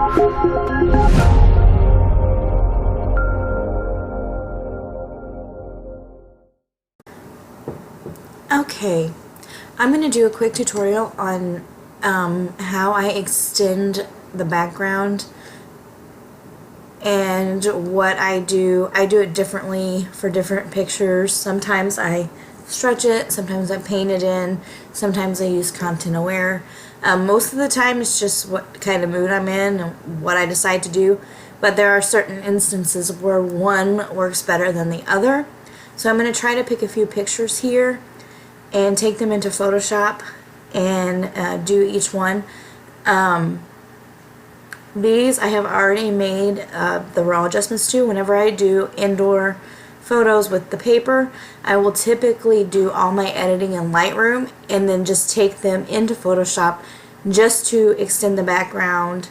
Okay, I'm going to do a quick tutorial on how I extend the background and what I do. I do it differently for different pictures. Sometimes I stretch it, sometimes I paint it in, sometimes I use content aware. Most of the time it's just what kind of mood I'm in and what I decide to do, but there are certain instances where one works better than the other. So I'm going to try to pick a few pictures here and take them into Photoshop and do each one. These I have already made the raw adjustments to. Whenever I do indoor photos with the paper, I will typically do all my editing in Lightroom and then just take them into Photoshop just to extend the background.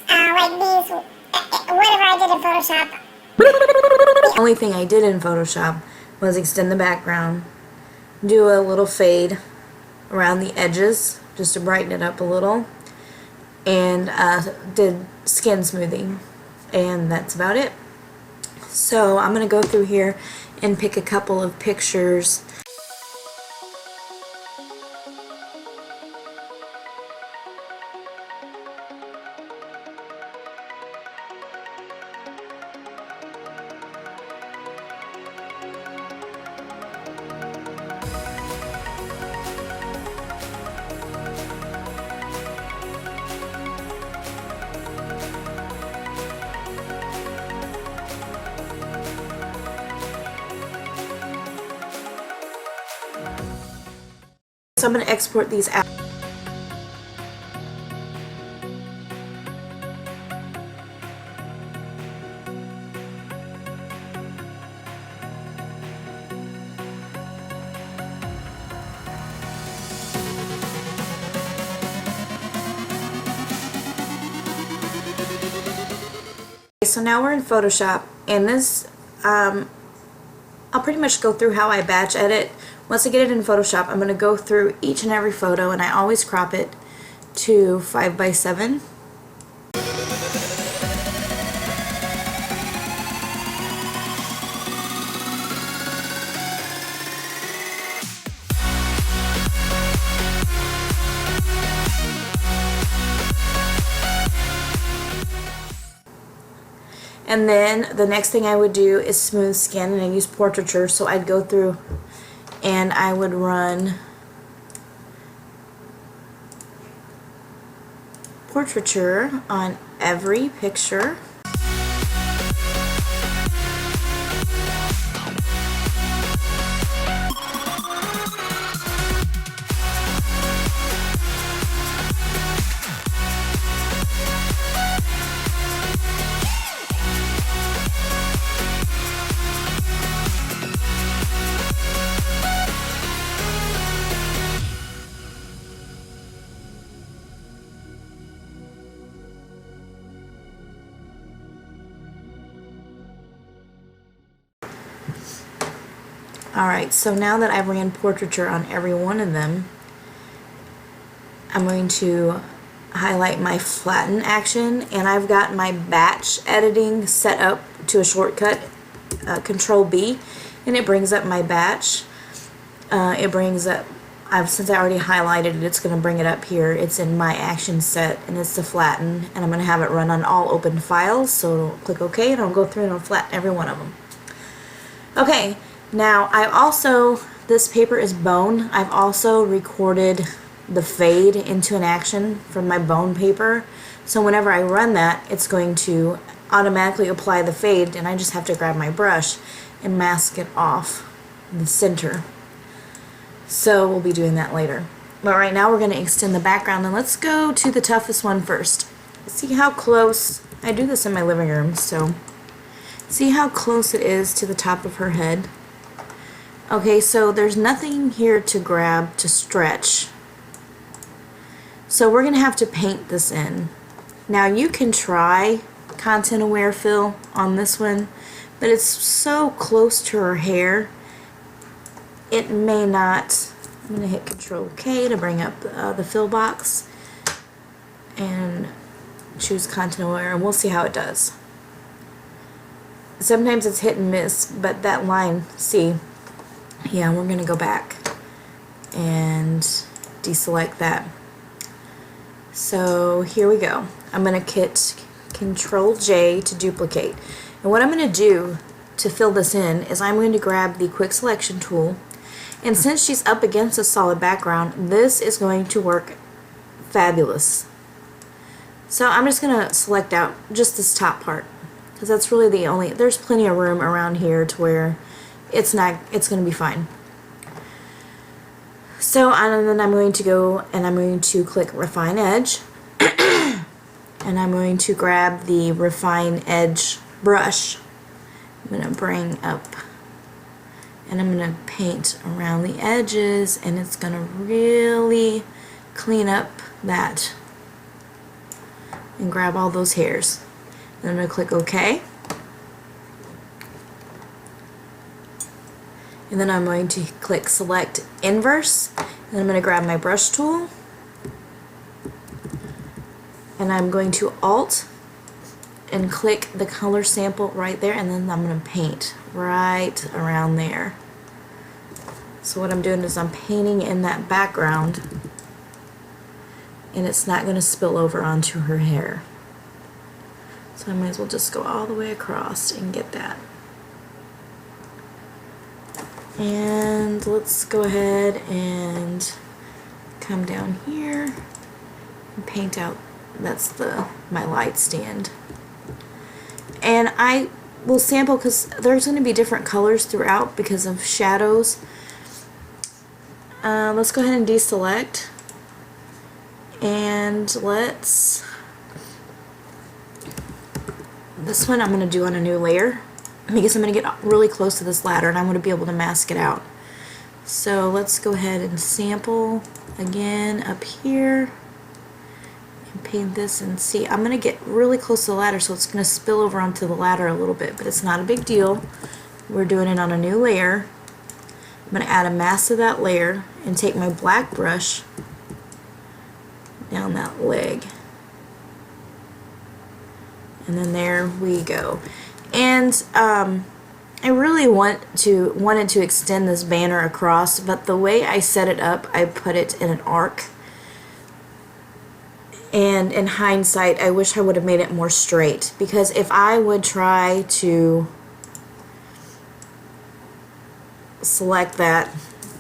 Like these, whatever I did in Photoshop. The only thing I did in Photoshop was extend the background, do a little fade around the edges just to brighten it up a little, and did skin smoothing, and that's about it. So I'm going to go through here and pick a couple of pictures. So I'm going to export these out. So now we're in Photoshop, and this I'll pretty much go through how I batch edit. Once I get it in Photoshop, I'm going to go through each and every photo, and I always crop it to 5:7. And then the next thing I would do is smooth skin, and I use portraiture, so I'd go through and I would run portraiture on every picture. Alright, so now that I've ran portraiture on every one of them, I'm going to highlight my flatten action, and I've got my batch editing set up to a shortcut, Control B, and it brings up my batch. It brings up, since I already highlighted it, it's going to bring it up here. It's in my action set, and it's to flatten, and I'm going to have it run on all open files, so click OK, and I'll go through and I'll flatten every one of them. Okay. Now, this paper is bone. I've also recorded the fade into an action from my bone paper. So whenever I run that, it's going to automatically apply the fade, and I just have to grab my brush and mask it off the center. So we'll be doing that later. But right now we're going to extend the background, and let's go to the toughest one first. See how close, I do this in my living room, so see how close it is to the top of her head. Okay, so there's nothing here to grab to stretch. So we're going to have to paint this in. Now you can try content aware fill on this one, but it's so close to her hair, it may not. I'm going to hit Control K to bring up the fill box and choose content aware, and we'll see how it does. Sometimes it's hit and miss, but that line, see, yeah, we're going to go back and deselect that. So here we go. I'm going to hit Control J to duplicate. And what I'm going to do to fill this in is I'm going to grab the quick selection tool, and since she's up against a solid background, this is going to work fabulous. So I'm just going to select out just this top part, because that's really the only, there's plenty of room around here to where it's going to be fine. So, and then I'm going to go and I'm going to click Refine Edge, and I'm going to grab the Refine Edge brush. I'm going to bring up, and I'm going to paint around the edges, and it's going to really clean up that and grab all those hairs. Then I'm going to click OK. And then I'm going to click Select Inverse. And I'm going to grab my brush tool. And I'm going to Alt and click the color sample right there. And then I'm going to paint right around there. So what I'm doing is I'm painting in that background. And it's not going to spill over onto her hair. So I might as well just go all the way across and get that. And let's go ahead and come down here and paint out, that's my light stand. And I will sample because there's going to be different colors throughout because of shadows. Let's go ahead and deselect. And this one I'm going to do on a new layer because I'm going to get really close to this ladder and I'm going to be able to mask it out. So let's go ahead and sample again up here and paint this, and see, I'm going to get really close to the ladder, so it's going to spill over onto the ladder a little bit, but it's not a big deal. We're doing it on a new layer. I'm going to add a mask to that layer and take my black brush down that leg, and then there we go. And I really wanted to extend this banner across, but the way I set it up, I put it in an arc, and in hindsight I wish I would have made it more straight, because if I would try to select that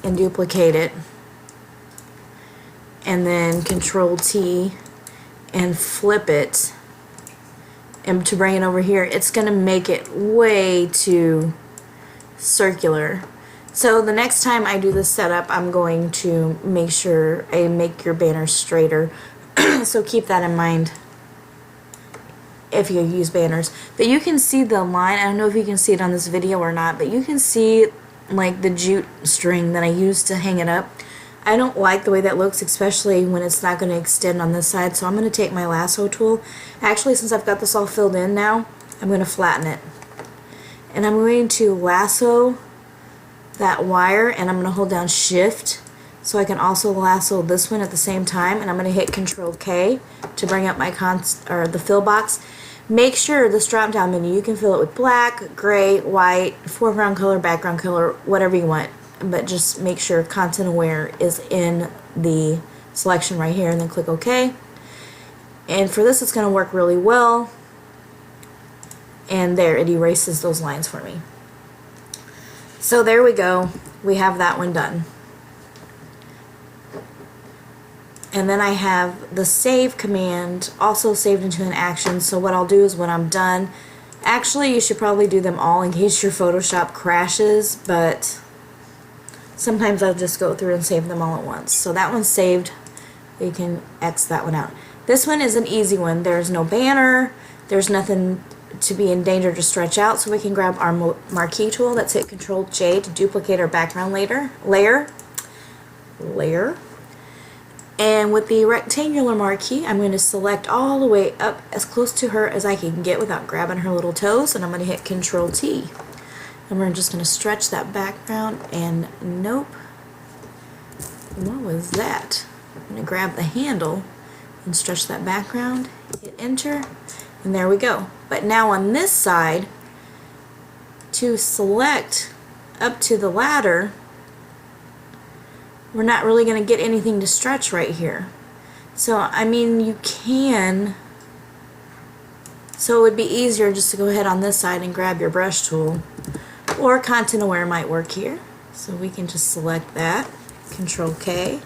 and duplicate it and then Control T and flip it and to bring it over here, it's going to make it way too circular. So the next time I do this setup, I'm going to make sure I make your banner straighter. So keep that in mind if you use banners. But you can see the line. I don't know if you can see it on this video or not, but you can see like the jute string that I used to hang it up. I don't like the way that looks, especially when it's not going to extend on this side, so I'm going to take my lasso tool. Actually, since I've got this all filled in now, I'm going to flatten it. And I'm going to lasso that wire, and I'm going to hold down Shift so I can also lasso this one at the same time, and I'm going to hit Control K to bring up my the fill box. Make sure this drop down menu, you can fill it with black, gray, white, foreground color, background color, whatever you want. But just make sure content aware is in the selection right here, and then click OK. And for this, it's going to work really well. And there, it erases those lines for me. So there we go. We have that one done. And then I have the save command also saved into an action. So what I'll do is when I'm done, actually you should probably do them all in case your Photoshop crashes, but sometimes I'll just go through and save them all at once. So that one's saved. You can X that one out. This one is an easy one. There's no banner. There's nothing to be in danger to stretch out. So we can grab our marquee tool. Let's hit Control J to duplicate our background layer. And with the rectangular marquee, I'm going to select all the way up as close to her as I can get without grabbing her little toes. And I'm going to hit Control T. And we're just going to stretch that background, and nope. What was that? I'm going to grab the handle and stretch that background, hit enter, and there we go. But now on this side, to select up to the ladder, we're not really going to get anything to stretch right here. So I mean, you can, so it would be easier just to go ahead on this side and grab your brush tool, or content aware might work here. So we can just select that, Control K,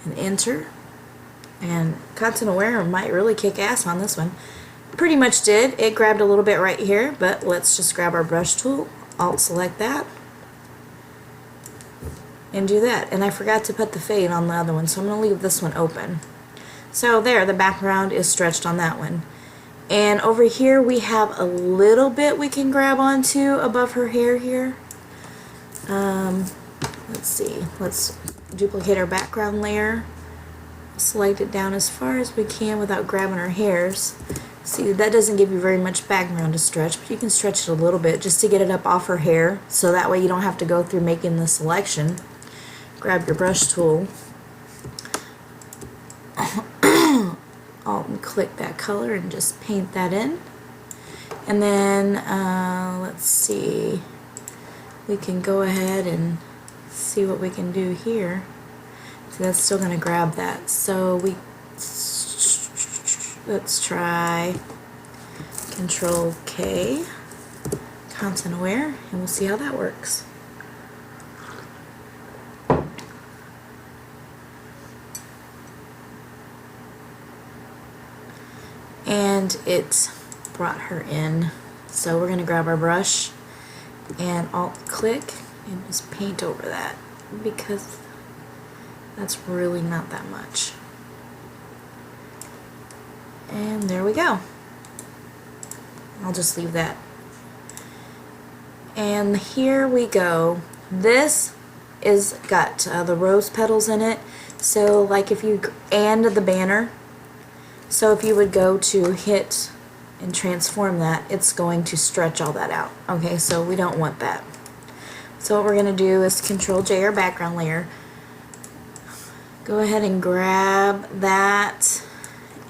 and enter. And content aware might really kick ass on this one. Pretty much did. It grabbed a little bit right here, but let's just grab our brush tool, Alt select that, and do that. And I forgot to put the fade on the other one, so I'm going to leave this one open. So there, the background is stretched on that one. And over here we have a little bit we can grab onto above her hair here. Let's see, let's duplicate our background layer, select it down as far as we can without grabbing our hairs. See, that doesn't give you very much background to stretch, but you can stretch it a little bit just to get it up off her hair, so that way you don't have to go through making the selection. Grab your brush tool, Alt and click that color and just paint that in. And then let's see, we can go ahead and see what we can do here. So that's still going to grab that. So let's try Control K, content aware, and we'll see how that works. And it brought her in. So we're going to grab our brush and Alt click and just paint over that, because that's really not that much. And there we go. I'll just leave that. And here we go. This is got the rose petals in it. So like if you, and the banner. So if you would go to hit and transform that, it's going to stretch all that out. Okay, so we don't want that. So what we're going to do is Control J, our background layer. Go ahead and grab that,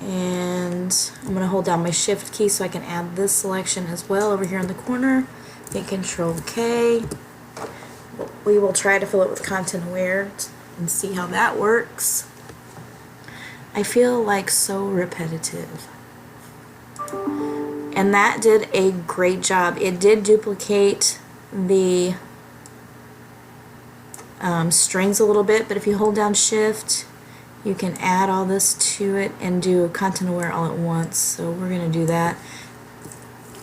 and I'm going to hold down my Shift key so I can add this selection as well over here in the corner. Hit Control K. We will try to fill it with content aware and see how that works. I feel like so repetitive. And that did a great job. It did duplicate the strings a little bit, but if you hold down Shift, you can add all this to it and do content aware all at once. So we're going to do that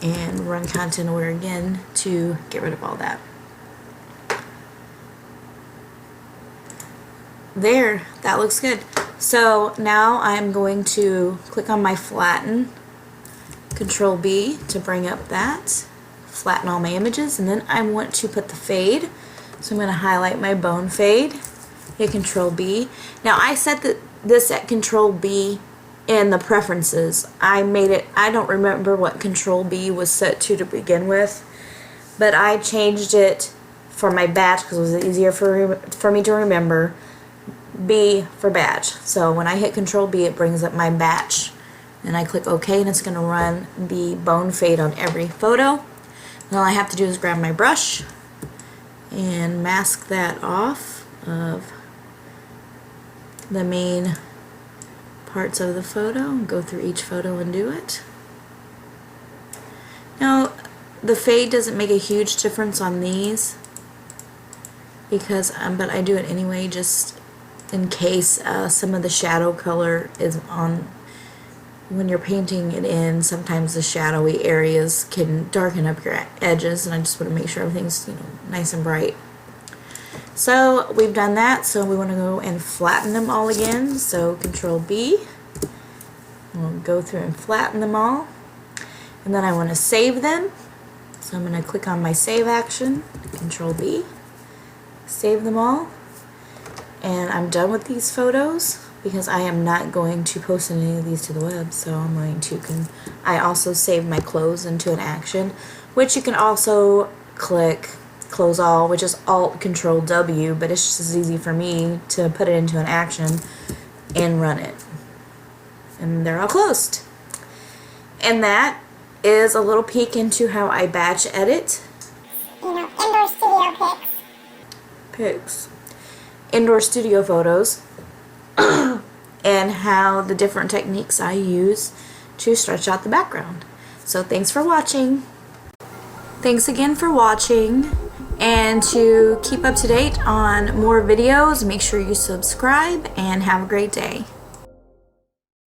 and run content aware again to get rid of all that. There, that looks good. So now I'm going to click on my flatten, Control B to bring up that, flatten all my images, and then I want to put the fade. So I'm going to highlight my bone fade, hit Control B. Now I set this at Control B in the preferences. I made it, I don't remember what Control B was set to begin with, but I changed it for my batch because it was easier for me to remember. B for batch. So when I hit Control B, it brings up my batch, and I click OK, and it's going to run the bone fade on every photo. And all I have to do is grab my brush and mask that off of the main parts of the photo and go through each photo and do it. Now the fade doesn't make a huge difference on these because but I do it anyway just in case some of the shadow color is on. When you're painting it in, sometimes the shadowy areas can darken up your edges, and I just want to make sure everything's, you know, nice and bright. So we've done that, so we want to go and flatten them all again. So Control B, we'll go through and flatten them all, and then I want to save them. So I'm going to click on my save action, Control B, save them all, and I'm done with these photos because I am not going to post any of these to the web. So I'm going to I also saved my close into an action, which you can also click close all, which is Alt Control W, but it's just as easy for me to put it into an action and run it. and they're all closed. And that is a little peek into how I batch edit. Indoor studio Indoor studio photos. And how the different techniques I use to stretch out the background. So thanks for watching. Thanks again for watching. And to keep up to date on more videos, make sure you subscribe and have a great day.